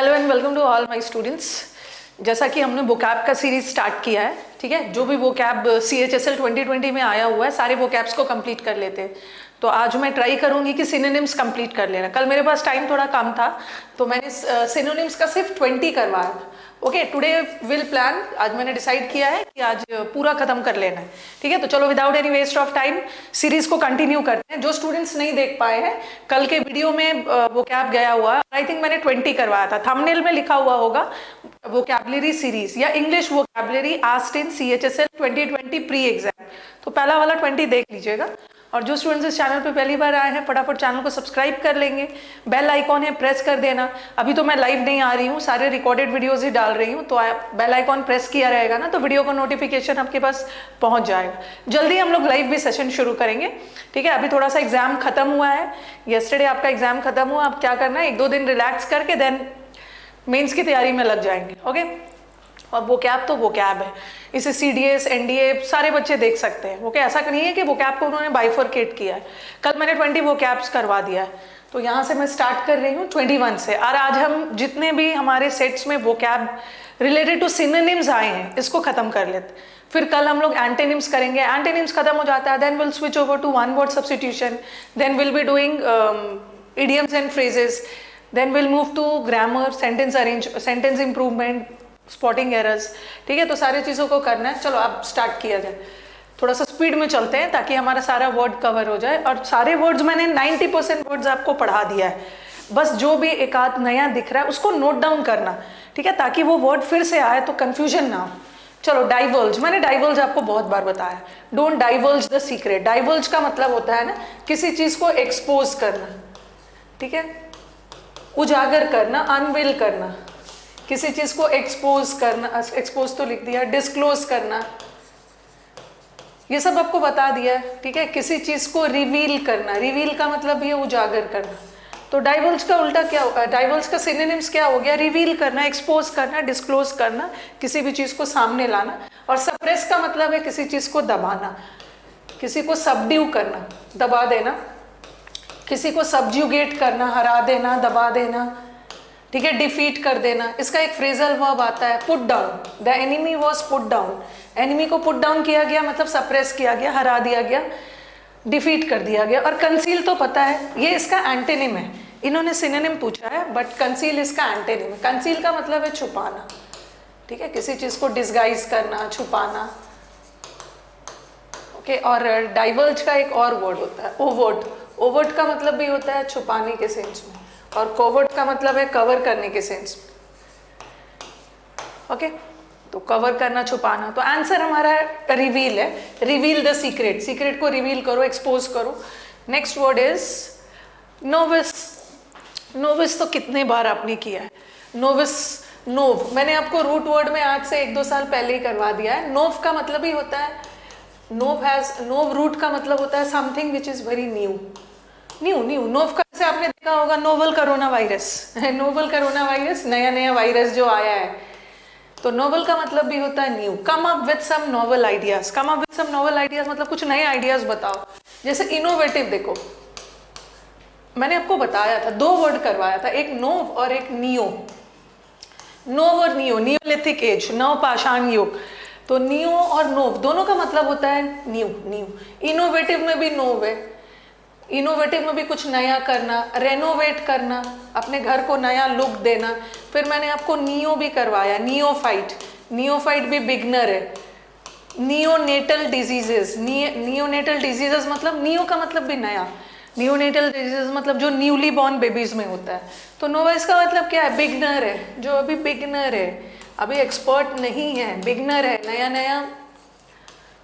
Hello and welcome to all my students. जैसा कि हमने वोकैब का सीरीज स्टार्ट किया है, ठीक है, जो भी वोकैब CHSL 2020 में आया हुआ है सारे वोकैब्स को कंप्लीट कर लेते हैं। तो आज मैं ट्राई करूंगी कि सिनोनिम्स कंप्लीट कर लेना। कल मेरे पास टाइम थोड़ा कम था तो मैंने सिनोनिम्स का सिर्फ 20 करवाया। ओके, टुडे विल प्लान, आज मैंने डिसाइड किया है कि आज पूरा खत्म कर लेना है, ठीक है। तो चलो without any waste of time series को कंटिन्यू करते हैं। जो स्टूडेंट्स नहीं देख पाए हैं, कल के वीडियो में वोकैब गया हुआ है, आई थिंक मैंने 20 करवाया था। थंबनेल में लिखा हुआ होगा वोकैबुलरी सीरीज या English vocabulary asked in CHSL 2020 pre exam. तो पहला वाला 20 देख लीजिएगा। और जो स्टूडेंट्स इस चैनल पे पहली बार आए हैं, फटाफट चैनल को सब्सक्राइब कर लेंगे। बेल आइकॉन है, प्रेस कर देना। अभी तो मैं लाइव नहीं आ रही हूँ, सारे रिकॉर्डेड वीडियोस ही डाल रही हूँ, तो बेल आइकॉन प्रेस किया रहेगा ना तो वीडियो का नोटिफिकेशन आपके पास पहुंच जाएगा। जल्दी हम लोग लाइव भी सेशन शुरू करेंगे, ठीक है। अभी थोड़ा सा एग्जाम खत्म हुआ है, येस्टरडे आपका एग्जाम खत्म हुआ। अब क्या करना है, 1-2 दिन रिलैक्स करके देन मेंस की तैयारी में लग जाएंगे। ओके, और वोकैब तो वोकैब है, इसे CDS NDA सारे बच्चे देख सकते हैं। ओके, ऐसा नहीं है कि वोकैब को उन्होंने बाइफरकेट किया है। कल मैंने 20 वोकैब्स करवा दिया है, तो यहाँ से मैं स्टार्ट कर रही हूँ 21 से। और आज हम जितने भी हमारे सेट्स में वोकैब रिलेटेड टू सिनोनिम्स आए हैं इसको खत्म कर लेते। फिर कल हम लोग एंटेनिम्स करेंगे। एंटेनिम्स खत्म हो जाता है, then will switch over to one word substitution, then will be doing idioms and phrases, then we'll move to grammar, sentence improvement, spotting errors, ठीक है। तो सारी चीज़ों को करना है। चलो अब स्टार्ट किया जाए, थोड़ा सा स्पीड में चलते हैं ताकि हमारा सारा वर्ड कवर हो जाए। और सारे वर्ड्स मैंने 90% वर्ड्स आपको पढ़ा दिया है, बस जो भी एक आध नया दिख रहा है उसको नोट डाउन करना, ठीक है, ताकि वो वर्ड फिर से आए तो कन्फ्यूजन ना हो। चलो, डाइवर्ज, मैंने डाइवर्ज आपको बहुत बार बताया। Don't diverge the secret. Diverge का मतलब होता है ना किसी चीज़ को एक्सपोज करना, ठीक है, उजागर करना, अनवेल करना, किसी चीज को एक्सपोज करना, एक्सपोज तो लिख दिया, डिस्क्लोज करना, ये सब आपको बता दिया है, ठीक है। किसी चीज को रिवील करना, रिवील का मतलब भी है उजागर करना। तो डाइवर्ज का उल्टा क्या होगा, डाइवर्ज का सिनोनिम्स क्या हो गया, रिवील करना, एक्सपोज करना, डिस्क्लोज करना, किसी भी चीज को सामने लाना। और सप्रेस का मतलब है किसी चीज को दबाना, किसी को सबड्यू करना, दबा देना, किसी को सब्ज्यूगेट करना, हरा देना, दबा देना, ठीक है, डिफीट कर देना। इसका एक फ्रेजल वर्ब आता है, put down. The enemy was put down. Enemy को पुट डाउन किया गया मतलब सप्रेस किया गया, हरा दिया गया, डिफीट कर दिया गया। और कंसील तो पता है, ये इसका एंटेनिम है। इन्होंने सिनोनिम पूछा है बट कंसील इसका एंटेनिम है। कंसील का मतलब है छुपाना, ठीक है, किसी चीज को डिस्गाइज करना, छुपाना। ओके, और डाइवर्ज का एक और वर्ड होता है, ओवर्ट। ओवर्ट का मतलब भी होता है छुपाने के सेंस में, और कोवर्ट का मतलब है कवर करने के सेंस में। ओके, तो कवर करना, छुपाना। तो आंसर हमारा रिवील है, रिवील द सीक्रेट। सीक्रेट को रिवील करो, एक्सपोज करो। Next word is novice. Novice तो कितने बार आपने किया है, नोविस, नोव। मैंने आपको रूट वर्ड में आज से 1-2 साल पहले ही करवा दिया है। नोव का मतलब ही होता है, नोव रूट का मतलब होता है something which is very new. New नोव का से आपने देखा होगा novel corona virus novel corona virus, नया वायरस जो आया है। तो नोवल का मतलब भी होता है new. Come up with some novel ideas. Come up with some novel ideas मतलब कुछ नए आइडियाज बताओ। जैसे इनोवेटिव, देखो मैंने आपको बताया था, 2 वर्ड करवाया था, एक नोव और एक नियो। नोव और नियो, नियोलिथिक एज, नवपाषाण युग। तो नियो और नोव दोनों का मतलब होता है न्यू। इनोवेटिव में भी नोव है, इनोवेटिव में भी कुछ नया करना, रेनोवेट करना, अपने घर को नया लुक देना। फिर मैंने आपको नियो भी करवाया, नियोफाइट। नियोफाइट भी बिगनर है। नियोनेटल डिजीजेस, नियोनेटल डिजीजेस मतलब नियो का मतलब भी नया, नियोनेटल डिजीजेस मतलब जो न्यूली बॉर्न बेबीज में होता है। तो नोवाइस का मतलब क्या है, बिगनर है, जो अभी बिगनर है, अभी एक्सपर्ट नहीं है, बिगनर है, नया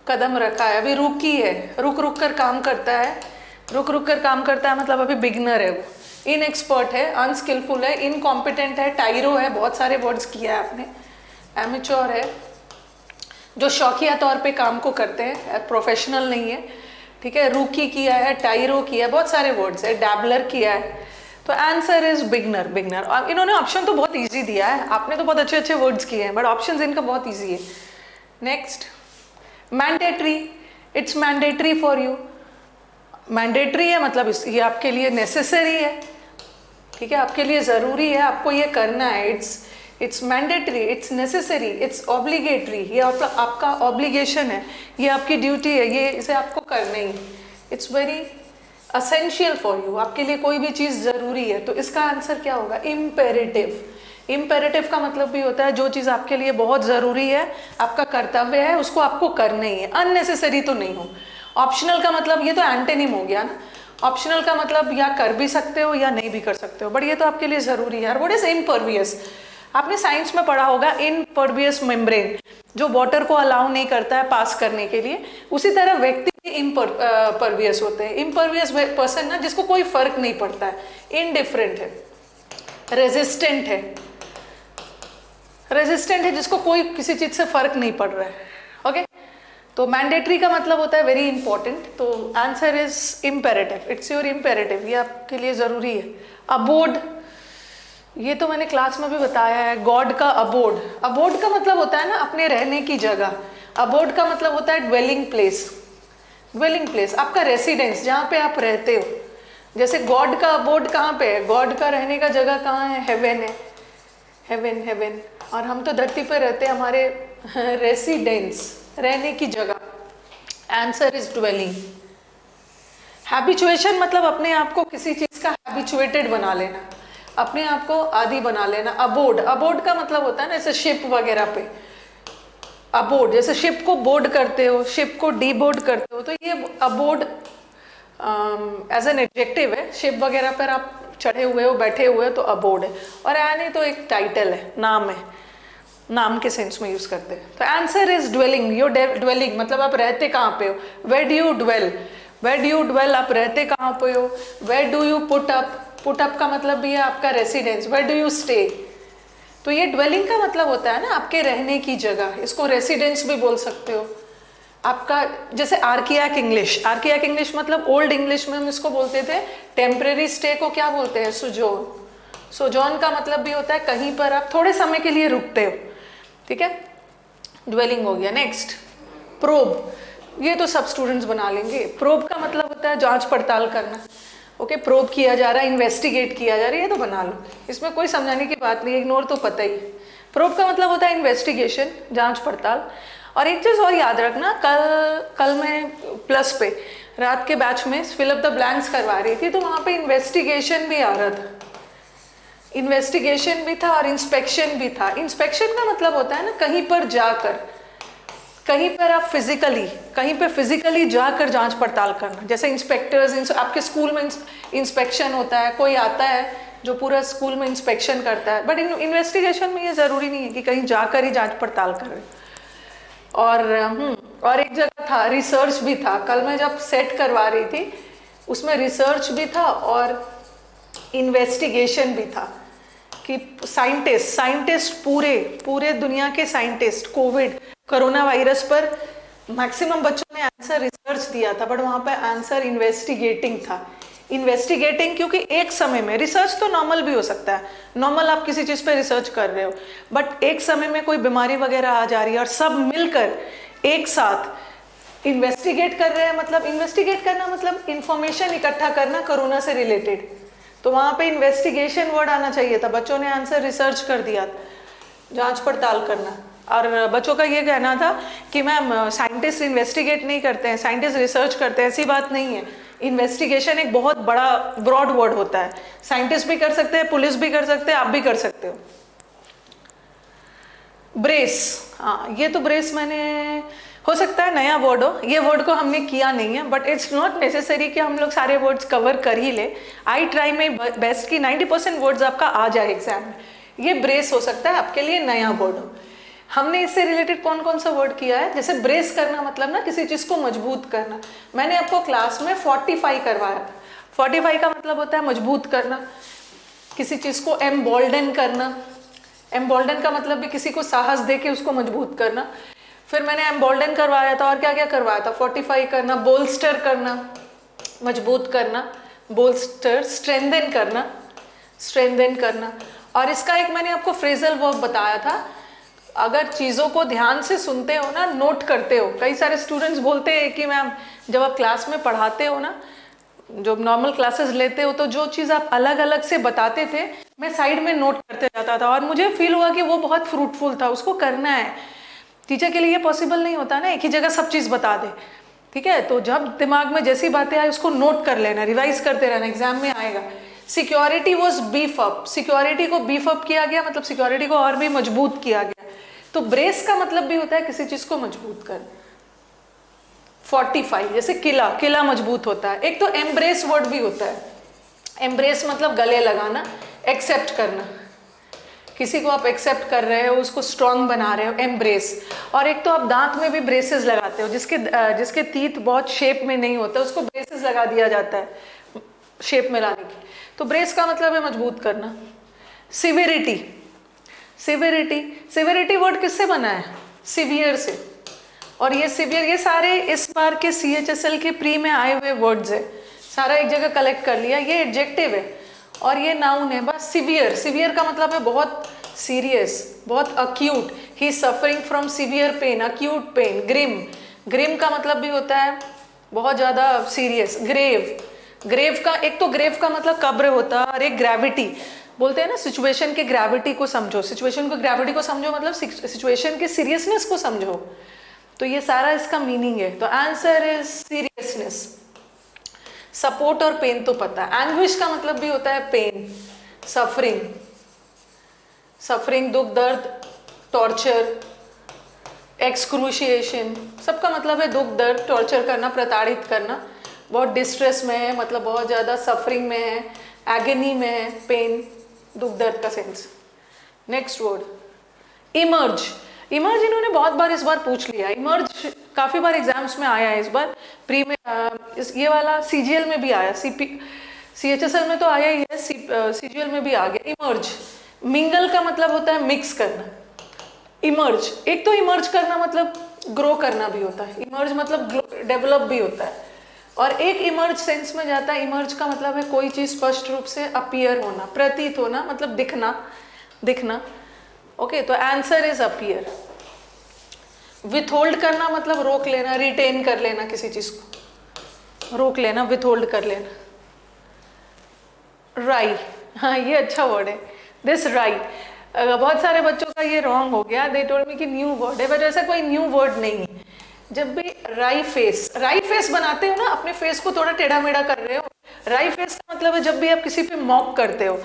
कदम रखा है, अभी रुकी है, रुक कर काम करता है। रुक कर काम करता है मतलब अभी बिगनर है वो, इनएक्सपर्ट है, अनस्किलफुल है, इनकॉम्पिटेंट है, टाइरो है, बहुत सारे वर्ड्स किया है आपने। एमेच्योर है, जो शौकिया तौर पे काम को करते हैं, प्रोफेशनल नहीं है, ठीक है। रूकी किया है, टाइरो किया है, बहुत सारे वर्ड्स है, डैबलर किया है। तो आंसर इज बिगनर। और इन्होंने ऑप्शन तो बहुत ईजी दिया है, आपने तो बहुत अच्छे वर्ड्स किए हैं, बट ऑप्शन इनका बहुत ईजी है। Next, mandatory. It's mandatory for you. Mandatory है मतलब ये आपके लिए नेसेसरी है, ठीक है, आपके लिए ज़रूरी है, आपको ये करना है, it's mandatory, it's necessary, it's obligatory, ये आपका ऑब्लिगेशन है, ये आपकी ड्यूटी है, ये इसे आपको करना ही, it's very essential for you, आपके लिए कोई भी चीज़ ज़रूरी है। तो इसका आंसर क्या होगा? इम्पेरेटिव। इम्पेरेटिव का मतलब भी होता है जो चीज़ आपके लिए बहुत ज़रूरी है, आपका कर्तव्य है, उसको आपको करना ही है, अननेसेसरी तो नहीं हो। ऑप्शनल का मतलब, ये तो एंटेनिम हो गया ना, ऑप्शनल का मतलब या कर भी सकते हो या नहीं भी कर सकते हो, बट ये तो आपके लिए ज़रूरी है। और व्हाट इज इम्परवियस? आपने साइंस में पढ़ा होगा इम्परवियस मेम्ब्रेन, जो वाटर को अलाउ नहीं करता है पास करने के लिए, उसी तरह व्यक्ति भी इम्परवियस होते हैं। इम्परवियस पर्सन ना, जिसको कोई फर्क नहीं पड़ता है, इनडिफरेंट है, रेजिस्टेंट है, जिसको कोई किसी चीज से फर्क नहीं पड़ रहा है। ओके, तो मैंडेटरी का मतलब होता है वेरी इंपॉर्टेंट, तो answer is imperative, it's your imperative, ये आपके लिए जरूरी है। अबोर्ड, ये तो मैंने क्लास में भी बताया है, गॉड का अबोर्ड। अबोर्ड का मतलब होता है ना अपने रहने की जगह, अबोर्ड का मतलब होता है ड्वेलिंग प्लेस। ड्वेलिंग प्लेस आपका रेसिडेंस, जहाँ पे आप रहते हो। जैसे गॉड का अबोर्ड कहाँ पे है? गॉड का रहने का जगह कहाँ है? हेवन है, हेवन, हेवन। और हम तो धरती पे रहते हैं, हमारे रेसिडेंस, रहने की जगह। Answer is dwelling. हैबिचुएशन मतलब अपने आप को किसी चीज का हैबिचुएटेड बना लेना, अपने आप को आदी बना लेना। अबोर्ड, अबोर्ड का मतलब होता है ना, जैसे शिप वगैरह पे अबोर्ड, जैसे शिप को बोर्ड करते हो, शिप को डीबोर्ड करते हो, तो ये अबोर्ड एज एन एडजेक्टिव है। शिप वगैरह पर आप चढ़े हुए हो, बैठे हुए हो, तो अबोर्ड है। और यानी तो एक टाइटल है, नाम है, नाम के सेंस में यूज करते हैं। तो answer is dwelling. Your dwelling मतलब आप रहते कहाँ पे हो, where do you dwell, where do you dwell, आप रहते कहाँ पे हो। Where do you put up, put up का मतलब भी है आपका residence. Where do you stay, तो ये ड्वेलिंग का मतलब होता है ना आपके रहने की जगह, इसको रेसिडेंस भी बोल सकते हो आपका। जैसे आर्कियाक इंग्लिश, आर्कियाक इंग्लिश मतलब ओल्ड इंग्लिश में हम इसको बोलते थे टेम्परेरी स्टे को क्या बोलते हैं? सोजोन। सोजोन का मतलब भी होता है कहीं पर आप थोड़े समय के लिए रुकते हो, ठीक है, ड्वेलिंग हो गया। नेक्स्ट, प्रोब, ये तो सब स्टूडेंट्स बना लेंगे। प्रोब का मतलब होता है जांच पड़ताल करना। ओके, प्रोब किया जा रहा है, इन्वेस्टिगेट किया जा रहा है, ये तो बना लो, इसमें कोई समझाने की बात नहीं, इग्नोर तो पता ही। प्रोब का मतलब होता है इन्वेस्टिगेशन, जांच पड़ताल। और एक चीज़ और याद रखना, कल मैं प्लस पे रात के बैच में फिल अप द ब्लैंक्स करवा रही थी, तो वहाँ पे इन्वेस्टिगेशन भी आ रहा था, इन्वेस्टिगेशन भी था और इंस्पेक्शन भी था। इंस्पेक्शन का मतलब होता है ना कहीं पर जाकर, कहीं पर आप फिजिकली, कहीं पे फिजिकली जाकर जांच पड़ताल करना। जैसे इंस्पेक्टर्स, आपके स्कूल में इंस्पेक्शन होता है, कोई आता है जो पूरा स्कूल में इंस्पेक्शन करता है, बट इन्वेस्टिगेशन में ये ज़रूरी नहीं है कि कहीं जाकर ही जांच पड़ताल करें। और एक जगह था रिसर्च भी था, कल मैं जब सेट करवा रही थी उसमें रिसर्च भी था और इन्वेस्टिगेशन भी था कि साइंटिस्ट पूरे दुनिया के साइंटिस्ट कोविड कोरोना वायरस पर मैक्सिमम बच्चों ने आंसर रिसर्च दिया था, बट वहाँ पे आंसर इन्वेस्टिगेटिंग था। इन्वेस्टिगेटिंग क्योंकि एक समय में, रिसर्च तो नॉर्मल भी हो सकता है, नॉर्मल आप किसी चीज़ पे रिसर्च कर रहे हो, बट एक समय में कोई बीमारी वगैरह आ जा रही है और सब मिलकर एक साथ इन्वेस्टिगेट कर रहे हैं। मतलब इन्वेस्टिगेट करना मतलब इंफॉर्मेशन इकट्ठा करना कोरोना से रिलेटेड, तो वहाँ पे इन्वेस्टिगेशन वर्ड आना चाहिए था, बच्चों ने आंसर रिसर्च कर दिया, जांच पड़ताल करना। और बच्चों का ये कहना था कि मैम साइंटिस्ट इन्वेस्टिगेट नहीं करते हैं, साइंटिस्ट रिसर्च करते हैं, ऐसी बात नहीं है। इन्वेस्टिगेशन एक बहुत बड़ा ब्रॉड वर्ड होता है, साइंटिस्ट भी कर सकते हैं, पुलिस भी कर सकते हैं, आप भी कर सकते हो। ब्रेस, हाँ ये तो ब्रेस मैंने, हो सकता है नया वर्ड हो, ये वर्ड को हमने किया नहीं है, बट इट्स नॉट नेसेसरी कि हम लोग सारे वर्ड्स कवर कर ही ले। आई ट्राई माई बेस्ट कि 90% वर्ड्स आपका आ जाए एग्जाम में। ये ब्रेस हो सकता है आपके लिए नया वर्ड हो। हमने इससे रिलेटेड कौन कौन सा वर्ड किया है? जैसे ब्रेस करना मतलब ना किसी चीज़ को मजबूत करना, मैंने आपको क्लास में फोर्टिफाई करवाया था। फोर्टिफाई का मतलब होता है मजबूत करना, किसी चीज़ को एम्बोल्डन करना। एम्बोल्डन का मतलब भी किसी को साहस दे के उसको मजबूत करना। फिर मैंने एम्बोल्डन करवाया था, और क्या क्या करवाया था? फोर्टिफाई करना, बोल्स्टर करना, मजबूत करना, बोल्स्टर, स्ट्रेंथन करना, स्ट्रेंथन करना। और इसका एक मैंने आपको फ्रेजल वर्ब बताया था, अगर चीज़ों को ध्यान से सुनते हो ना, नोट करते हो। कई सारे स्टूडेंट्स बोलते हैं कि मैम जब आप क्लास में पढ़ाते हो ना, जो नॉर्मल क्लासेस लेते हो तो जो चीज़ आप अलग अलग से बताते थे मैं साइड में नोट करते जाता था और मुझे फील हुआ कि वो बहुत फ्रूटफुल था, उसको करना है। टीचर के लिए ये पॉसिबल नहीं होता ना एक ही जगह सब चीज़ बता दे, ठीक है। तो जब दिमाग में जैसी बातें आए उसको नोट कर लेना, रिवाइज करते रहना, एग्जाम में आएगा। Security was beef up, security को बीफ अप किया गया, मतलब सिक्योरिटी को और भी मजबूत किया गया। तो ब्रेस का मतलब भी होता है किसी चीज को मजबूत कर। फोर्टिफाई, जैसे किला, किला मजबूत होता है। एक तो एम्ब्रेस वर्ड भी होता है, एम्ब्रेस मतलब गले लगाना, एक्सेप्ट करना, किसी को आप एक्सेप्ट कर रहे हो, उसको स्ट्रांग बना रहे हो, एम्ब्रेस। और एक तो आप दांत में भी ब्रेसेस लगाते हो, जिसके तीत बहुत शेप में नहीं होता उसको ब्रेसेस लगा दिया जाता है शेप में लाने की। तो ब्रेस का मतलब है मजबूत करना। सिविरिटी, सिविरिटी, सिविरिटी वर्ड किससे बना है? सिवियर से। और ये सिवियर, ये सारे इस बार के CHSL के प्री में आए हुए वर्ड्स है, सारा एक जगह कलेक्ट कर लिया। ये एडजेक्टिव है और ये नाउन है बस। सिवियर, सिवियर का मतलब है बहुत सीरियस, बहुत acute. He suffering from severe pain, acute pain. Grim, grim का मतलब भी होता है बहुत ज़्यादा सीरियस। ग्रेव, ग्रेव का एक तो ग्रेव का मतलब कब्र होता है और एक ग्रेविटी बोलते हैं ना, सिचुएशन के ग्रेविटी को समझो, सिचुएशन को ग्रेविटी को समझो मतलब सिचुएशन के सीरियसनेस को समझो। तो ये सारा इसका मीनिंग है। तो आंसर इज सीरियसनेस। सपोर्ट और पेन तो पता है। एंग्विश का मतलब भी होता है पेन, सफरिंग, सफरिंग दुख दर्द, टॉर्चर, एक्सक्रूशिएशन, सबका मतलब है दुख दर्द, टॉर्चर करना, प्रताड़ित करना। बहुत डिस्ट्रेस में है मतलब बहुत ज़्यादा सफरिंग में है, एगनी में है, पेन, दुख दर्द का sense. Next word emerge. Emerge इन्होंने बहुत बार इस बार पूछ लिया। इमर्ज काफ़ी बार एग्जाम्स में आया है, इस बार प्री में ये वाला CGL में भी आया, CHSL में तो आया ही है, CGL में भी आ गया। इमर्ज, मिंगल का मतलब होता है मिक्स करना। इमर्ज, एक तो इमर्ज करना मतलब ग्रो करना भी होता है, इमर्ज मतलब डेवलप भी होता है। और एक इमर्ज सेंस में जाता है, इमर्ज का मतलब है कोई चीज स्पष्ट रूप से अपीयर होना, प्रतीत होना, मतलब दिखना, दिखना। ओके, तो आंसर इज अपीयर। विथहोल्ड करना मतलब रोक लेना, रिटेन कर लेना, किसी चीज को रोक लेना, विथहोल्ड कर लेना। राई, हाँ ये अच्छा वर्ड है, दिस राई। बहुत सारे बच्चों का ये रॉन्ग हो गया, दे टोल्ड मी कि न्यू वर्ड है, बट ऐसा कोई न्यू वर्ड नहीं है। जब भी राई फेस बनाते हो ना, अपने फेस को थोड़ा टेढ़ा मेढ़ा कर रहे हो, राई फेस का मतलब है जब भी आप किसी पे मॉक करते हो,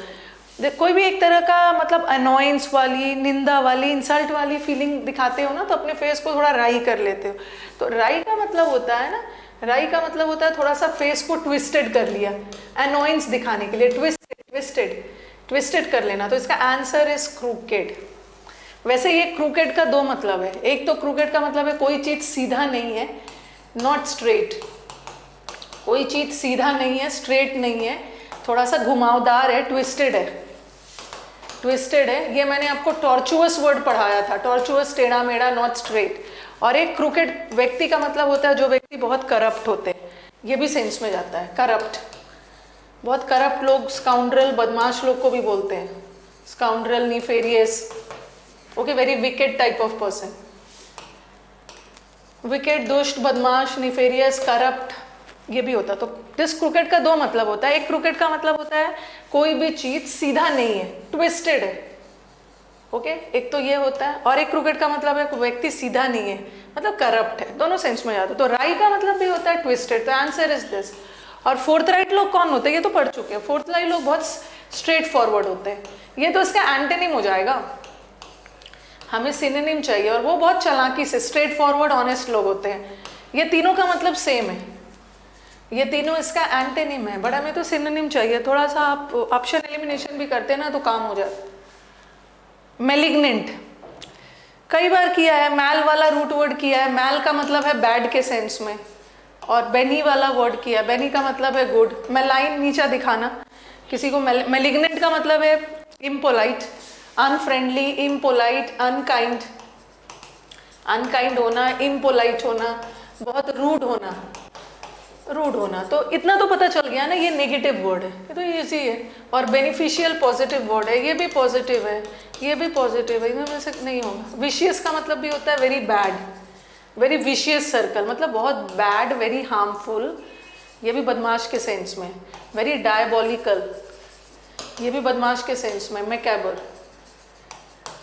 कोई भी एक तरह का मतलब अनोयंस वाली, निंदा वाली, इंसल्ट वाली फीलिंग दिखाते हो ना, तो अपने फेस को थोड़ा राई कर लेते हो। तो राई का मतलब होता है ना, राई का मतलब होता है थोड़ा सा फेस को ट्विस्टेड कर लिया, अनोयंस दिखाने के लिए, ट्विस्टेड कर लेना। तो इसका आंसर इज क्रूकेड। वैसे ये क्रूकेड का दो मतलब है, एक तो क्रूकेड का मतलब है कोई चीज सीधा नहीं है, नॉट स्ट्रेट, कोई चीज सीधा नहीं है, स्ट्रेट नहीं है, थोड़ा सा घुमावदार है, ट्विस्टेड है, ट्विस्टेड है। ये मैंने आपको टॉर्चुअस वर्ड पढ़ाया था, टॉर्चुअस टेढ़ा मेढ़ा, नॉट स्ट्रेट। और एक क्रूकेड व्यक्ति का मतलब होता है जो व्यक्ति बहुत करप्ट होते हैं, ये भी सेंस में जाता है, करप्ट। बहुत करप्ट लोग स्काउंड्रल, बदमाश लोग को भी बोलते हैं scoundrel, nefarious, okay, very wicked type of person. Wicked, दुष्ट, बदमाश, नीफेरियस, करप्ट, ये भी होता है। तो दिस क्रूकेड का दो मतलब होता है। एक क्रूकेड का मतलब होता है कोई भी चीज सीधा नहीं है, ट्विस्टेड है, ओके, एक तो ये होता है। और एक क्रूकेड का मतलब है व्यक्ति सीधा नहीं है, मतलब करप्ट है, दोनों सेंस में जाता है। तो राई का मतलब भी होता है ट्विस्टेड, तो आंसर इज दिस। और फोर्थ राइट लोग कौन होते हैं, ये तो पढ़ चुके हैं। फोर्थ राइट लोग बहुत स्ट्रेट फॉरवर्ड होते हैं, ये तो इसका एंटेनिम हो जाएगा, हमें सिनोनिम चाहिए। और वो बहुत चालाकी से स्ट्रेट फॉरवर्ड ऑनेस्ट लोग होते हैं। ये तीनों का मतलब सेम है, ये तीनों इसका एंटेनिम है, बट हमें तो सिनोनिम चाहिए। थोड़ा सा आप ऑप्शन एलिमिनेशन भी करते हैं ना तो काम हो जाता है। मेलिग्नेंट कई बार किया है, मैल वाला रूट वर्ड किया है, मैल का मतलब है बैड के सेंस में, और बेनी वाला वर्ड किया, बेनी का मतलब है गुड। मेलाइन नीचा दिखाना किसी को, मेलिग्नेंट का मतलब है impolite, unfriendly, impolite, unkind, unkind होना, इम्पोलाइट होना, बहुत रूड होना, रूड होना। तो इतना तो पता चल गया ना, ये नेगेटिव वर्ड है, ये तो ईजी है। और बेनिफिशियल पॉजिटिव वर्ड है, ये भी पॉजिटिव है, ये भी पॉजिटिव है, इनमें से नहीं होगा। विशियस का मतलब भी होता है very bad, very vicious circle, मतलब बहुत बैड, वेरी हार्मफुल, ये भी बदमाश के सेंस में, वेरी डायबॉलिकल, ये भी बदमाश के सेंस में, macabre,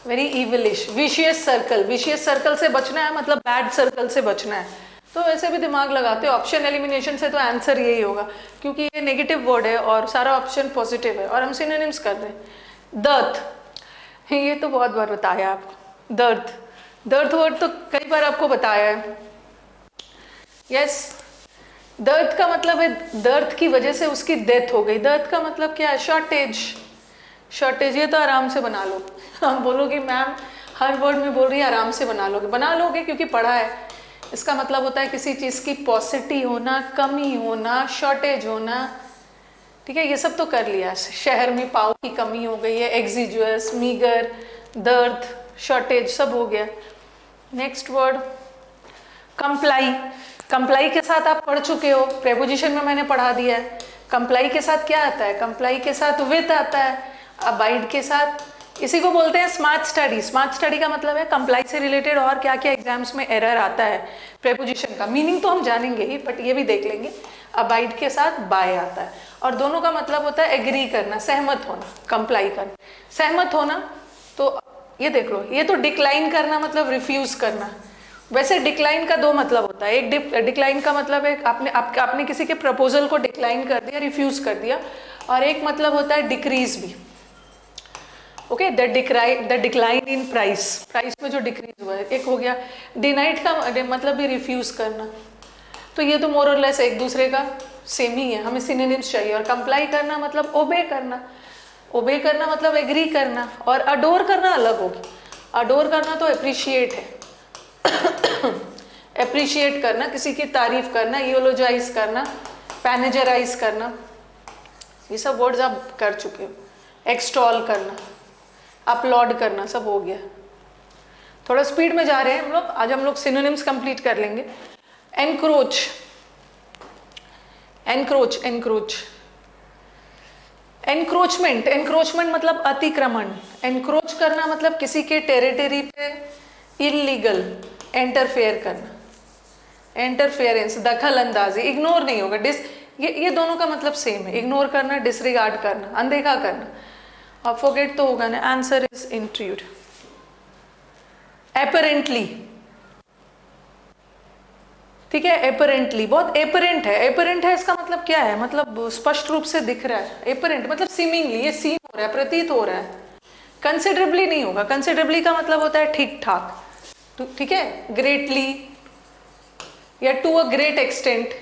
very evilish, vicious circle, vicious circle से बचना है मतलब बैड सर्कल से बचना है। तो वैसे भी दिमाग लगाते हो, ऑप्शन एलिमिनेशन से तो आंसर यही होगा, क्योंकि ये नेगेटिव वर्ड है और सारा ऑप्शन पॉजिटिव है और हम सिनोनिम्स कर रहे हैं। दर्द, ये तो बहुत बार बताया आपको, दर्द, दर्द वर्ड तो कई बार आपको बताया है। यस, दर्द का मतलब है दर्द की वजह से उसकी डेथ हो गई। दर्द का मतलब क्या है? शॉर्टेज, शॉर्टेज, ये तो आराम से बना लो। हम बोलोगे मैम हर वर्ड में बोल रही है, आराम से बना लोगे, बना लोगे क्योंकि पढ़ा है। इसका मतलब होता है किसी चीज़ की पॉसिटी होना, कमी होना, शॉर्टेज होना, ठीक है, ये सब तो कर लिया। शहर में पाव की कमी हो गई है, एग्जिजुअस, मीगर, दर्द, शॉर्टेज, सब हो गया। Next word comply. कंप्लाई के साथ आप पढ़ चुके हो, प्रेपोजिशन में मैंने पढ़ा दिया है। कंप्लाई के साथ क्या आता है? कंप्लाई के साथ विथ आता है, अबाइड के साथ, इसी को बोलते हैं स्मार्ट स्टडी। स्मार्ट स्टडी का मतलब है कंप्लाई से रिलेटेड और क्या क्या एग्जाम्स में एरर आता है प्रेपोजिशन का। मीनिंग तो हम जानेंगे ही, बट ये भी देख लेंगे। अबाइड के साथ बाय आता है और दोनों का मतलब होता है एग्री करना, सहमत होना, कंप्लाई करना, सहमत होना। तो ये देख लो, ये तो डिक्लाइन करना मतलब रिफ्यूज करना। वैसे डिक्लाइन का दो मतलब होता है। एक डिक्लाइन का मतलब है आपने किसी के प्रपोजल को डिक्लाइन कर दिया, रिफ्यूज कर दिया, और एक मतलब होता है डिक्रीज भी। Okay, the decline in price, price में जो डिक्रीज हुआ है। एक हो गया डिनाइड का मतलब भी रिफ्यूज करना। तो ये तो मोर और लेस एक दूसरे का सेम ही है, हमें सिनोनिम्स चाहिए। और कंप्लाई करना मतलब ओबे करना, ओबे करना मतलब एग्री करना, और अडोर करना अलग होगी। अडोर करना तो अप्रिशिएट है, अप्रिशिएट करना, किसी की तारीफ करना, यूलोजाइज करना, पैनेजराइज करना, ये सब वर्ड्स आप कर चुके हो। एक्सटॉल करना, अपलॉड करना, सब हो गया। थोड़ा स्पीड में जा रहे हैं हम लोग, आज हम लोग सिनोनिम्स कंप्लीट कर लेंगे। Encroach, encroach, encroach, encroachment, encroachment मतलब अतिक्रमण। एनक्रोच करना मतलब किसी के टेरिटरी पे इलीगल इंटरफेयर करना, इंटरफेरेंस, दखल अंदाजी, इग्नोर नहीं होगा। ये दोनों का मतलब सेम है, इग्नोर करना, डिसरिगार्ड करना, अनदेखा करना। अब फॉरगेट तो होगा ना, आंसर इज इंट्रूड। एपरेंटली, ठीक है, एपरेंटली, बहुत एपरेंट है। एपरेंट है इसका मतलब क्या है? मतलब स्पष्ट रूप से दिख रहा है। एपरेंट मतलब सीमिंगली, ये सीम हो रहा है, प्रतीत हो रहा है। कंसिडरेबली नहीं होगा, कंसिडरेबली का मतलब होता है ठीक ठाक, ठीक है, ग्रेटली या टू अ ग्रेट एक्सटेंट,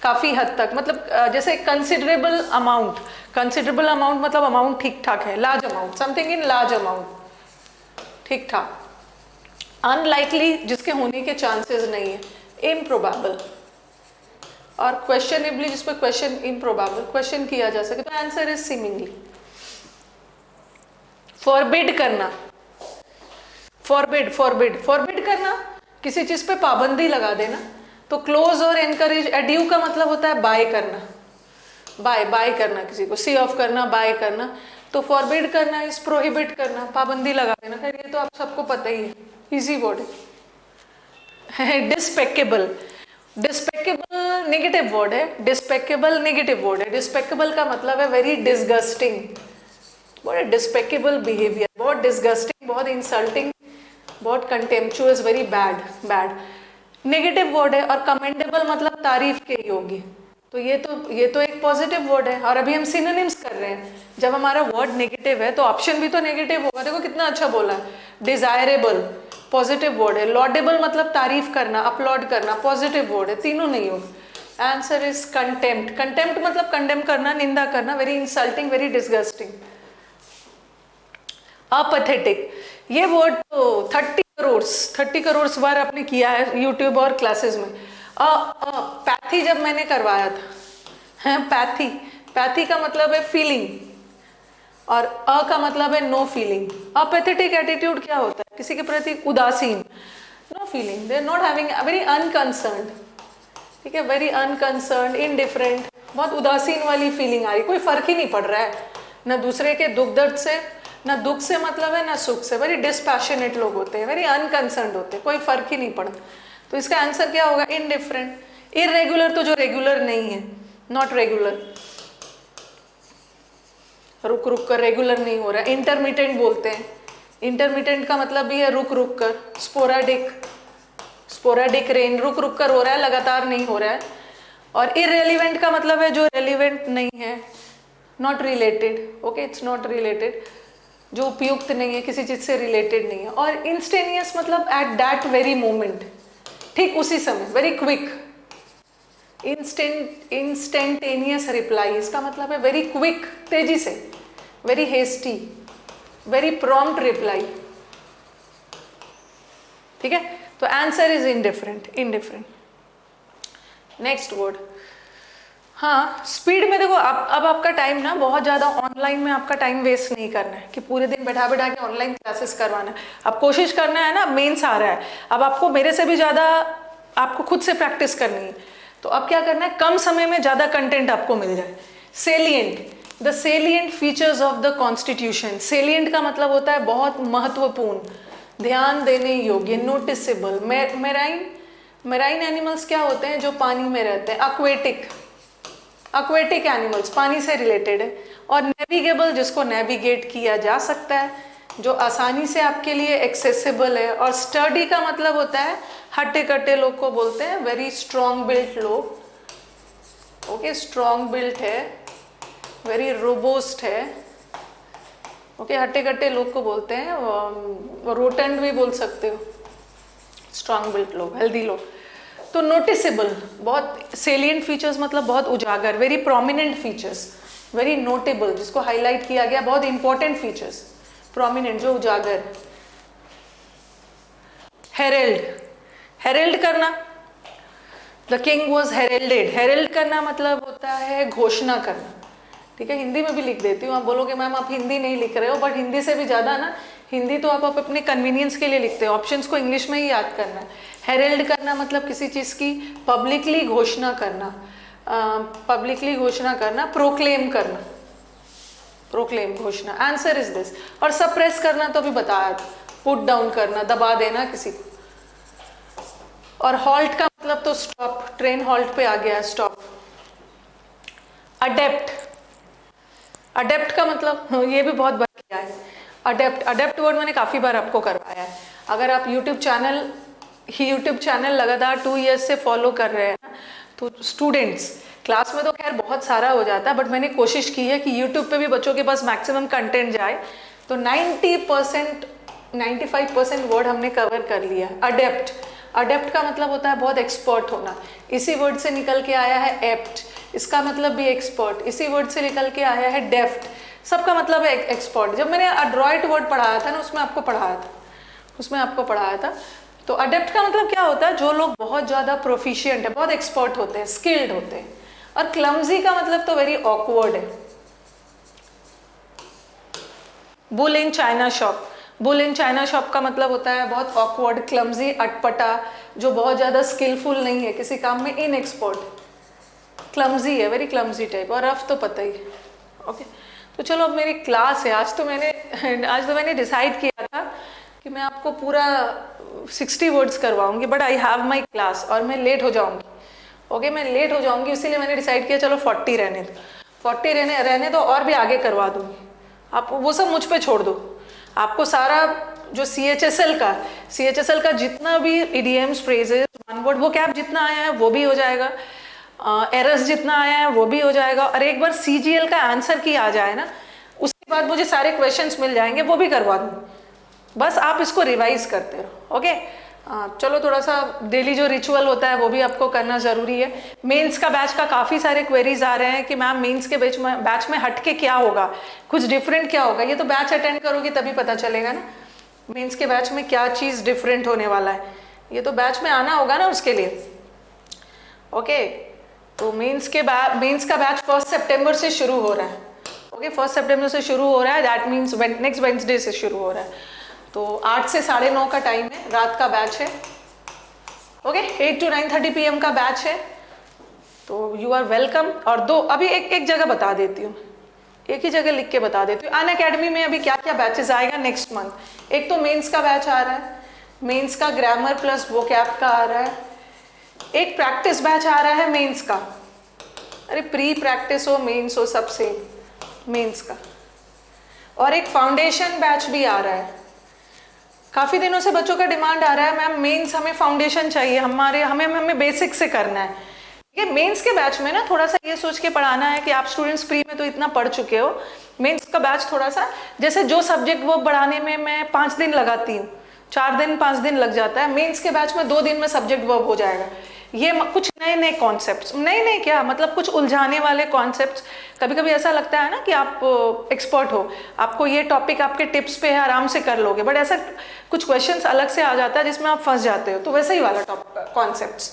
काफी हद तक, मतलब जैसे कंसिडरेबल अमाउंट, कंसिडरेबल अमाउंट मतलब अमाउंट ठीक ठाक है, large amount, something in large amount, ठीक ठाक। अनलाइकली, जिसके होने के चांसेस नहीं है, इम्प्रोबेबल, और क्वेश्चनेबली, जिसपे क्वेश्चन, इम्प्रोबेबल, क्वेश्चन किया जा सके, तो आंसर इज सीमिंगली। फॉरबिड करना, फॉरबिड, फॉरबिड, फॉरबिड करना, किसी चीज पे पाबंदी लगा देना। तो क्लोज और एनकरेज, एड्यू का मतलब होता है बाय करना, बाय, बाय करना, किसी को सी ऑफ करना, बाय करना। तो फॉरबिड करना इज प्रोहिबिट करना, पाबंदी लगा देना। खैर ये तो आप सबको पता ही है, इजी वर्ड है। डिस्पेकेबल, डिस्पेकेबल नेगेटिव वर्ड है, डिस्पेकेबल नेगेटिव वर्ड है। डिस्पेकेबल का मतलब है वेरी डिसगस्टिंग, बहुत डिस्पेकेबल बिहेवियर, बहुत डिसगस्टिंग, बहुत इंसल्टिंग, बहुत contemptuous, very bad, bad negative word है। और कमेंडेबल मतलब तारीफ के योग्य। तो ये तो एक पॉजिटिव वर्ड है। और अभी हम सिनोनिम्स कर रहे हैं। जब हमारा वर्ड नेगेटिव है तो ऑप्शन भी तो नेगेटिव होगा। देखो कितना अच्छा बोला है, डिजायरेबल, पॉजिटिव वर्ड है। लॉडेबल मतलब तारीफ करना, अपलॉड करना, पॉजिटिव वर्ड है, तीनों नहीं होगा। Answer is contempt. कंटेम्प्ट मतलब कंडेम करना, निंदा करना, very insulting, very disgusting. Apathetic, ये वर्ड तो 30 करोड़ बार आपने किया है यूट्यूब और क्लासेस में। पैथी जब मैंने करवाया था, पैथी, पैथी का मतलब है फीलिंग, और अ का मतलब है नो फीलिंग। अपैथेटिक एटीट्यूड क्या होता है? किसी के प्रति उदासीन, no feeling, they are not having, very unconcerned, ठीक है, वेरी अनकंसर्न्ड, इनडिफरेंट, बहुत उदासीन वाली फीलिंग आ रही, कोई फर्क ही नहीं पड़ रहा है ना दूसरे के दुख दर्द से, ना दुख से मतलब है ना सुख से। वेरी डिस्पैशनेट लोग होते हैं, वेरी अनकंसर्न्ड होते हैं, कोई फर्क ही नहीं पड़ता। तो इसका आंसर क्या होगा? इनडिफरेंट। इरेगुलर तो जो रेगुलर नहीं है, नॉट रेगुलर, रुक रुक कर, रेगुलर नहीं हो रहा है। इंटरमिटेंट बोलते हैं, इंटरमिटेंट का मतलब भी है रुक रुक कर। स्पोराडिक, स्पोराडिक रेन, रुक रुक कर हो रहा है, लगातार नहीं हो रहा है। और इररेलिवेंट का मतलब है जो रेलिवेंट नहीं है, not related, okay, it's not related, जो उपयुक्त नहीं है, किसी चीज से रिलेटेड नहीं है। और इंस्टेनियस मतलब एट दैट वेरी मोमेंट, ठीक उसी समय, वेरी क्विक। इंस्टेंटेनियस रिप्लाई, इसका मतलब है वेरी क्विक, तेजी से, very hasty, very prompt reply, ठीक है। तो answer is indifferent, indifferent. Next word, हाँ, स्पीड में देखो, अब आपका टाइम ना बहुत ज़्यादा ऑनलाइन में आपका टाइम वेस्ट नहीं करना है कि पूरे दिन बैठा बैठा के ऑनलाइन क्लासेस करवाना है। अब कोशिश करना है ना, मेंस आ रहा है, अब आपको मेरे से भी ज़्यादा आपको खुद से प्रैक्टिस करनी है। तो अब क्या करना है, कम समय में ज़्यादा कंटेंट आपको मिल जाए। Salient, the salient features of the constitution. Salient का मतलब होता है बहुत महत्वपूर्ण, ध्यान देने योग्य, नोटिसेबल। मेराइन एनिमल्स क्या होते हैं, जो पानी में रहते हैं। एक्वेटिक, एक्वेटिक एनिमल्स पानी से रिलेटेड है। और नेविगेबल, जिसको नेविगेट किया जा सकता है, जो आसानी से आपके लिए एक्सेसिबल है। और स्टडी का मतलब होता है हट्टे कट्टे लोग को बोलते हैं, वेरी स्ट्रॉन्ग बिल्ट लोग, ओके, स्ट्रॉन्ग बिल्ट है, वेरी रोबोस्ट है, ओके, हट्टे कट्टे लोग को बोलते हैं, रोटेंट भी बोल सकते हो, स्ट्रॉन्ग बिल्ट लोग, हेल्दी लोग। तो नोटिसेबल, बहुत सेलिएंट फीचर्स मतलब बहुत उजागर, very prominent features, very notable, जिसको हाईलाइट किया गया, बहुत इंपॉर्टेंट फीचर्स, प्रोमिनेंट, जो उजागर। हेरेल्ड, हेरेल्ड करना, द किंग वॉज हेरेल्डेड। हेरेल्ड करना मतलब होता है घोषणा करना, ठीक है। हिंदी में भी लिख देती हूँ, आप बोलोगे मैम आप हिंदी नहीं लिख रहे हो, बट हिंदी से भी ज़्यादा ना, हिंदी तो आप अपने कन्वीनियंस के लिए लिखते हो, ऑप्शंस को इंग्लिश में ही याद करना है। हेरेल्ड करना मतलब किसी चीज़ की पब्लिकली घोषणा करना, पब्लिकली घोषणा करना, प्रोक्लेम करना, प्रोक्लेम, घोषणा। Answer is this. और सप्रेस करना तो अभी बताया था, पुट डाउन करना, दबा देना किसी को। और हॉल्ट का मतलब तो स्टॉप, ट्रेन हॉल्ट पे आ गया, स्टॉप। अडेप्ट, अडेप्ट का मतलब ये भी बहुत बार किया है, अडेप्ट, अडेप्ट वर्ड मैंने काफ़ी बार आपको करवाया है। अगर आप यूट्यूब चैनल लगातार 2 ईयर्स से फॉलो कर रहे हैं, तो स्टूडेंट्स, क्लास में तो खैर बहुत सारा हो जाता है, बट मैंने कोशिश की है कि यूट्यूब पे भी बच्चों के पास मैक्सिमम कंटेंट जाए, तो 90%, 95% वर्ड हमने कवर कर लिया है। अडेप्ट, अडेप्ट का मतलब होता है बहुत एक्सपर्ट होना, इसी वर्ड से निकल के आया है एप्ट, इसका मतलब भी एक्सपर्ट, इसी वर्ड से निकल के आया है डेफ्ट, सबका मतलब है एक्सपर्ट। जब मैंने अड्रॉइट वर्ड पढ़ाया था ना, उसमें आपको पढ़ाया था, तो अडेप्ट का मतलब क्या होता है, जो लोग बहुत ज़्यादा प्रोफिशिएंट है, बहुत एक्सपर्ट होते हैं, स्किल्ड होते हैं। और क्लमजी का मतलब तो वेरी ऑकवर्ड है। Bull in China shop, bull in China shop का मतलब होता है बहुत ऑकवर्ड, क्लमजी, अटपटा, जो बहुत ज़्यादा स्किलफुल नहीं है किसी काम में, इन एक्सपर्ट, क्लमजी है, वेरी क्लमजी टाइप। और रफ तो पता ही है, ओके। तो चलो, अब मेरी क्लास है, आज तो मैंने डिसाइड किया था कि मैं आपको पूरा 60 वर्ड्स करवाऊंगी, but I have my class और मैं लेट हो जाऊंगी, ओके, मैं लेट हो जाऊंगी, इसीलिए मैंने डिसाइड किया चलो 40 रहने दो, 40 रहने दो, और भी आगे करवा दूंगी। आप वो सब मुझ पे छोड़ दो, आपको सारा जो CHSL का जितना भी idioms, phrases, one word vocab जितना आया है वो भी हो जाएगा, एरर्स जितना आया है वो भी हो जाएगा। और एक बार CGL का आंसर की आ जाए ना, उसके बाद मुझे सारे क्वेश्चंस मिल जाएंगे, वो भी करवा दूँ, बस आप इसको रिवाइज करते रहो, ओके। चलो, थोड़ा सा डेली जो रिचुअल होता है वो भी आपको करना ज़रूरी है। मेंस का बैच का काफ़ी सारे क्वेरीज आ रहे हैं कि मैम मेंस के बैच में हट के क्या होगा, कुछ डिफरेंट क्या होगा। ये तो बैच अटेंड करोगी तभी पता चलेगा ना, मेंस के बैच में क्या चीज़ डिफरेंट होने वाला है, ये तो बैच में आना होगा ना उसके लिए, ओके। तो मेंस का बैच 1 सितंबर से शुरू हो रहा है, ओके, 1 सितंबर से शुरू हो रहा है, दैट मीन्स नेक्स्ट वेडनेसडे से शुरू हो रहा है। तो 8 से 9:30 का टाइम है, रात का बैच है, ओके। 8 to 9:30 PM का बैच है, तो यू आर वेलकम। और अभी एक जगह बता देती हूँ, एक ही जगह लिख के बता देती हूँ, अनअकैडमी में अभी क्या क्या बैचेस आएगा नेक्स्ट मंथ। एक तो मेंस का बैच आ रहा है, मेंस का ग्रामर प्लस वोकैब का आ रहा है। एक प्रैक्टिस बैच आ रहा है मेंस का, अरे प्री प्रैक्टिस हो, मेंस हो, सब सेम मेंस का। और एक फाउंडेशन बैच भी आ रहा है, काफ़ी दिनों से बच्चों का डिमांड आ रहा है मैम मेंस हमें फाउंडेशन चाहिए, हमें बेसिक से करना है। ठीक है, मेंस के बैच में ना थोड़ा सा ये सोच के पढ़ाना है कि आप स्टूडेंट्स प्री में तो इतना पढ़ चुके हो, मेंस का बैच थोड़ा सा, जैसे जो सब्जेक्ट वो पढ़ाने में मैं 5 दिन लगाती हूँ, 4 दिन 5 दिन लग जाता है, मेंस के बैच में 2 दिन में सब्जेक्ट वर्क हो जाएगा। ये कुछ नए नए कॉन्सेप्ट्स, नए क्या मतलब कुछ उलझाने वाले कॉन्सेप्ट्स। कभी कभी ऐसा लगता है ना कि आप एक्सपर्ट हो, आपको ये टॉपिक आपके टिप्स पे है, आराम से कर लोगे, बट ऐसा कुछ क्वेश्चंस अलग से आ जाता है जिसमें आप फंस जाते हो, तो वैसे ही वाला कॉन्सेप्ट्स।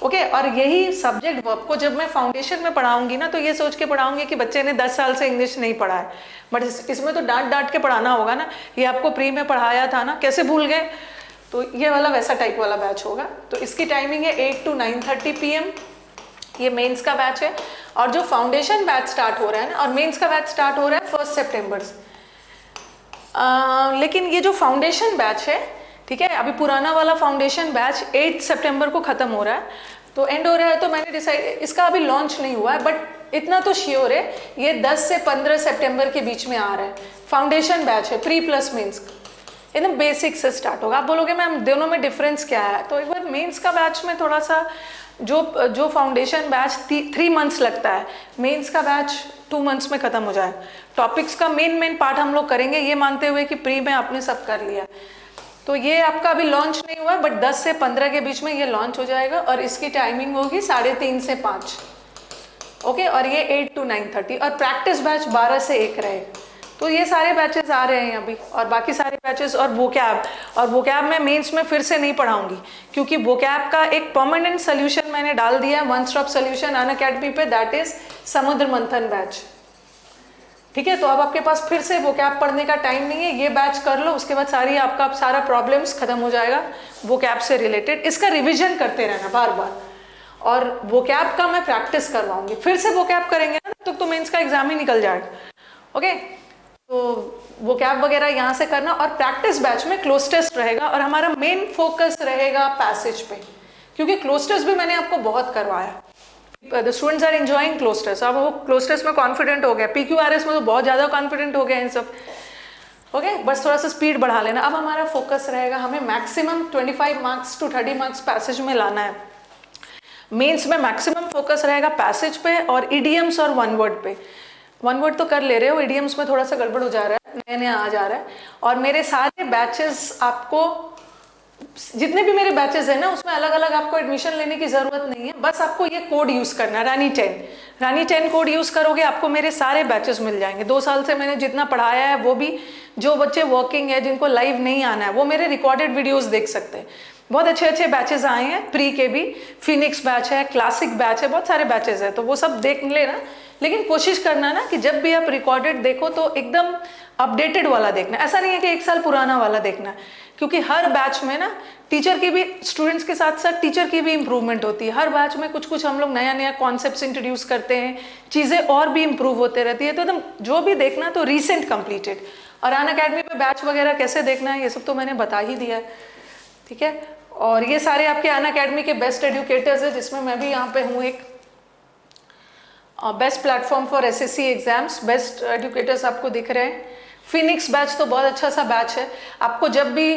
ओके, और यही सब्जेक्ट वर्ब को जब मैं फाउंडेशन में पढ़ाऊंगी ना, तो ये सोच के पढ़ाऊंगी कि बच्चे ने 10 साल से इंग्लिश नहीं पढ़ा है, बट इसमें तो डांट के पढ़ाना होगा ना, ये आपको प्री में पढ़ाया था ना, कैसे भूल गए। तो ये वाला वैसा टाइप वाला बैच होगा। तो इसकी टाइमिंग है 8 to 9:30 PM, ये मेंस का बैच है। और जो फाउंडेशन बैच स्टार्ट हो रहा है ना, और मेंस का बैच स्टार्ट हो रहा है 1 सितंबर से। लेकिन ये जो फाउंडेशन बैच है, ठीक है, अभी पुराना वाला फाउंडेशन बैच 8 सितंबर को ख़त्म हो रहा है, तो एंड हो रहा है, तो मैंने डिसाइड, इसका अभी लॉन्च नहीं हुआ है, बट इतना तो श्योर है ये 10 से 15 सितंबर के बीच में आ रहा है। फाउंडेशन बैच है, प्री प्लस मेंस, एकदम बेसिक से स्टार्ट होगा। आप बोलोगे मैम दोनों में डिफरेंस क्या है, तो एक बार मेंस का बैच में थोड़ा सा जो फाउंडेशन बैच 3 मंथ्स लगता है, मेंस का बैच 2 मंथ्स में ख़त्म हो जाए। टॉपिक्स का मेन पार्ट हम लोग करेंगे, ये मानते हुए कि प्री में आपने सब कर लिया। तो ये आपका अभी लॉन्च नहीं हुआ है, बट 10 से 15 के बीच में ये लॉन्च हो जाएगा, और इसकी टाइमिंग होगी 3:30 से 5। ओके, और ये 8 to 9:30, और प्रैक्टिस बैच 12 से 1 रहेगा। तो ये सारे बैचेस आ रहे हैं अभी, और बाकी सारे बैचेस, और वोकैब मैं मेंस में फिर से नहीं पढ़ाऊंगी, क्योंकि वोकैब का एक परमानेंट सोल्यूशन मैंने डाल दिया है, वन स्टॉप सोल्यूशन अनअकैडमी पे, दैट इज समुद्र मंथन बैच। ठीक है, तो अब आपके पास फिर से वोकैब पढ़ने का टाइम नहीं है, ये बैच कर लो, उसके बाद आपका सारा प्रॉब्लम्स खत्म हो जाएगा वोकैब से रिलेटेड। इसका रिविजन करते रहना बार बार, और वोकैब का मैं प्रैक्टिस करवाऊंगी। फिर से वोकैब करेंगे ना तो मेंस का एग्जाम ही निकल जाएगा। ओके, तो वोकैब वगैरह यहाँ से करना, और प्रैक्टिस बैच में क्लोज टेस्ट रहेगा, और हमारा मेन फोकस रहेगा पैसेज पे, क्योंकि क्लोज टेस्ट भी मैंने आपको बहुत करवाया। The students are enjoying cloze test, अब वो क्लोज टेस्ट में कॉन्फिडेंट हो गया, PQRS में तो बहुत ज़्यादा कॉन्फिडेंट हो गया इन सब। ओके, बस थोड़ा सा स्पीड बढ़ा लेना। अब हमारा फोकस रहेगा, हमें maximum 25 marks to 30 marks passage में लाना है। मेंस में मैक्सिमम फोकस रहेगा पैसेज पे, और इडियम्स और वन वर्ड पे। वन वर्ड तो कर ले रहे हो, इडियम्स में थोड़ा सा गड़बड़ हो जा रहा है, नया आ जा रहा है। और मेरे सारे बैचेस, आपको जितने भी मेरे बैचेस हैं ना, उसमें अलग अलग आपको एडमिशन लेने की ज़रूरत नहीं है, बस आपको ये कोड यूज़ करना है, रानी 10 कोड यूज़ करोगे, आपको मेरे सारे बैचेस मिल जाएंगे। 2 साल से मैंने जितना पढ़ाया है, वो भी जो बच्चे वर्किंग है, जिनको लाइव नहीं आना है, वो मेरे रिकॉर्डेड वीडियोस देख सकते हैं। बहुत अच्छे बैचेस आए हैं, प्री के भी, फिनिक्स बैच है, क्लासिक बैच है, बहुत सारे बैचेस हैं, तो वो सब देख लेना। लेकिन कोशिश करना ना कि जब भी आप रिकॉर्डेड देखो तो एकदम अपडेटेड वाला देखना, ऐसा नहीं है कि 1 साल पुराना वाला देखना, क्योंकि हर बैच में ना टीचर की भी, स्टूडेंट्स के साथ साथ टीचर की भी इम्प्रूवमेंट होती है। हर बैच में कुछ हम लोग नया कॉन्सेप्ट्स इंट्रोड्यूस करते हैं, चीज़ें और भी इम्प्रूव होते रहती है। तो एकदम जो भी देखना तो रिसेंट कंप्लीटेड, और अनअकैडमी पे बैच वगैरह कैसे देखना है, ये सब तो मैंने बता ही दिया है। ठीक है, और ये सारे आपके अनअकैडमी के बेस्ट एजुकेटर्स है, जिसमें मैं भी यहाँ पे हूँ एक। Best platform for SSC exams, best educators आपको दिख रहे हैं। फिनिक्स बैच तो बहुत अच्छा सा बैच है, आपको जब भी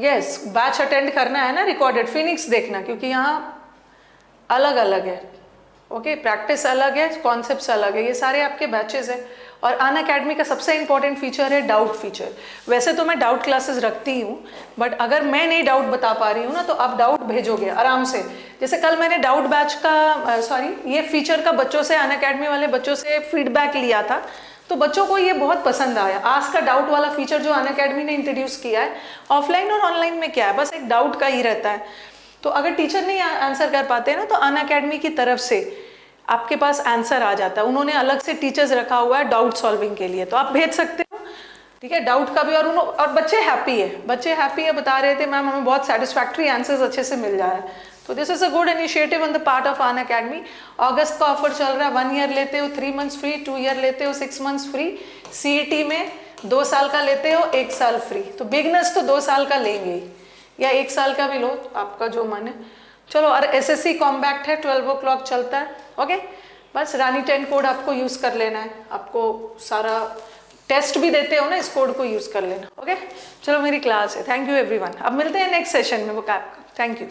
यस बैच अटेंड करना है ना रिकॉर्डेड, फिनिक्स देखना, क्योंकि यहाँ अलग अलग है। ओके, प्रैक्टिस अलग है, कॉन्सेप्ट्स अलग है, ये सारे आपके बैचेस है। और अनअकैडमी का सबसे इंपॉर्टेंट फीचर है डाउट फीचर। वैसे तो मैं डाउट क्लासेस रखती हूँ, बट अगर मैं नहीं डाउट बता पा रही हूँ ना, तो आप डाउट भेजोगे आराम से। जैसे कल मैंने डाउट बैच का ये फीचर का बच्चों से, अनअकैडमी वाले बच्चों से फीडबैक लिया था, तो बच्चों को ये बहुत पसंद आया। आज का डाउट वाला फीचर जो अनअकैडमी ने इंट्रोड्यूस किया है, ऑफलाइन और ऑनलाइन में क्या है, बस एक डाउट का ही रहता है। तो अगर टीचर नहीं आंसर कर पाते ना, तो अनअकैडमी की तरफ से आपके पास आंसर आ जाता है। उन्होंने अलग से टीचर्स रखा हुआ है डाउट सॉल्विंग के लिए, तो आप भेज सकते हो। ठीक है, डाउट का भी, और बच्चे हैप्पी है, बता रहे थे मैम हमें बहुत सेटिस्फैक्ट्री आंसर्स अच्छे से मिल जा रहा है। तो this is a good initiative on the part of Unacademy. अगस्त का ऑफर चल रहा है, 1 ईयर लेते हो 3 मंथ्स फ्री, 2 ईयर लेते हो 6 मंथ्स फ्री, CET में 2 साल का लेते हो 1 साल फ्री। तो बिगनर्स तो 2 साल का लेंगे ही, या 1 साल का भी लो, आपका जो मन है। चलो, और SSC कॉम्पैक्ट है, 12 o'clock चलता है। ओके, बस रानी 10 कोड आपको यूज़ कर लेना है, आपको सारा टेस्ट भी देते हो ना, इस कोड को यूज़ कर लेना। ओके, चलो मेरी क्लास है। Thank you everyone. अब मिलते हैं नेक्स्ट सेशन में वो कैप का। Thank you.